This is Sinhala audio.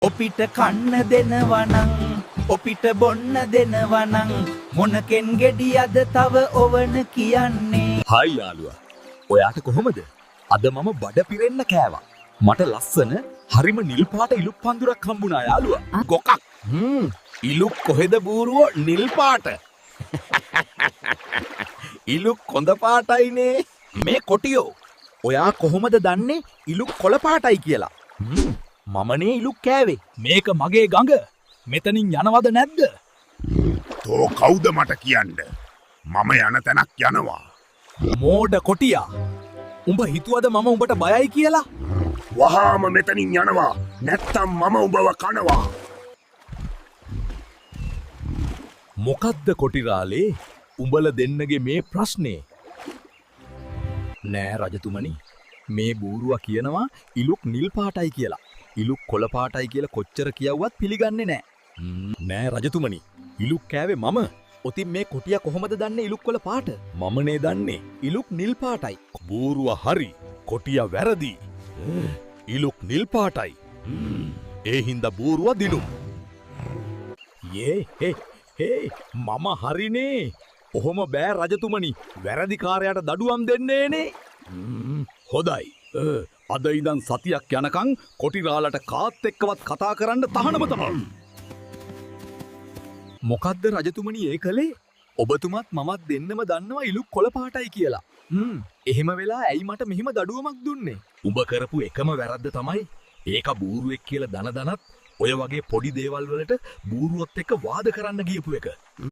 ඔපිට කන්න දෙනවනං ඔපිට බොන්න දෙනවනං මොනකෙන් ගෙඩියද තව ඔවන කියන්නේ. හයි යාළුවා. ඔයාට කොහොමද? අද මම බඩ පිරෙන්න කෑවා. මට ලස්සන හරිම නිල් පාට ඉලුක් පඳුරක් හම්බුණා යාළුවා. ගොකක්. ඉලුක් කොහෙද බූරුවෝ නිල් පාට. ඉලුක් කොඳ පාටයිනේ. මේ කොටියෝ. ඔයා කොහොමද දන්නේ ඉලුක් කොළ පාටයි කියලා? මමනේ ඉලුක් කෑවේ. මේක මගේ ගඟ. මෙතනින් යනවද නැද්ද? තෝ කවුද මට කියන්න? මම යන තැනක් යනවා. මෝඩ කොටියා. උඹ හිතුවද මම උඹට බයයි කියලා? වහාම මෙතනින් යනවා. නැත්තම් මම උඹව කනවා. මොකද්ද කොටිරාලේ? උඹල දෙන්නගේ මේ ප්‍රශ්නේ? නෑ රජතුමනි. මේ බූරුවා කියනවා ඉලුක් නිල් පාටයි කියලා. ඉලුක් කොළ පාටයි කියලා කොච්චර කියවුවත් පිළිගන්නේ නෑ. නෑ රජතුමනි. ඉලුක් කෑවේ මම. ඔතින් මේ කොටියා කොහොමද දන්නේ ඉලුක් කොළ පාට? මමනේ දන්නේ. ඉලුක් නිල් පාටයි. බූරුවා හරි. කොටියා වැරදි. ඉලුක් නිල් පාටයි. ඒ හින්දා බූරුවා දිනුම්. හේ මම හරිනේ. ඔහොම බෑ රජතුමනි. වැරදිකාරයාට දඩුවම් දෙන්නේනේ. හොඳයි. අද ඉඳන් සතියක් යනකම් කොටිරාලට කාත් එක්කවත් කතා කරන්න තහනම තමයි. මොකද්ද රජතුමනි ඒ කලේ? ඔබතුමත් මමත් දෙන්නම දන්නවා ඉලුක් කොළ පාටයි කියලා. එහෙම වෙලා ඇයි මට මෙහිම දඩුවමක් දුන්නේ? උඹ කරපු එකම වැරද්ද තමයි ඒක බූරුවෙක් කියලා දනදනත් ඔය වගේ පොඩි දේවල් වලට බූරුවොත් එක්ක වාද කරන්න ගියපු එක.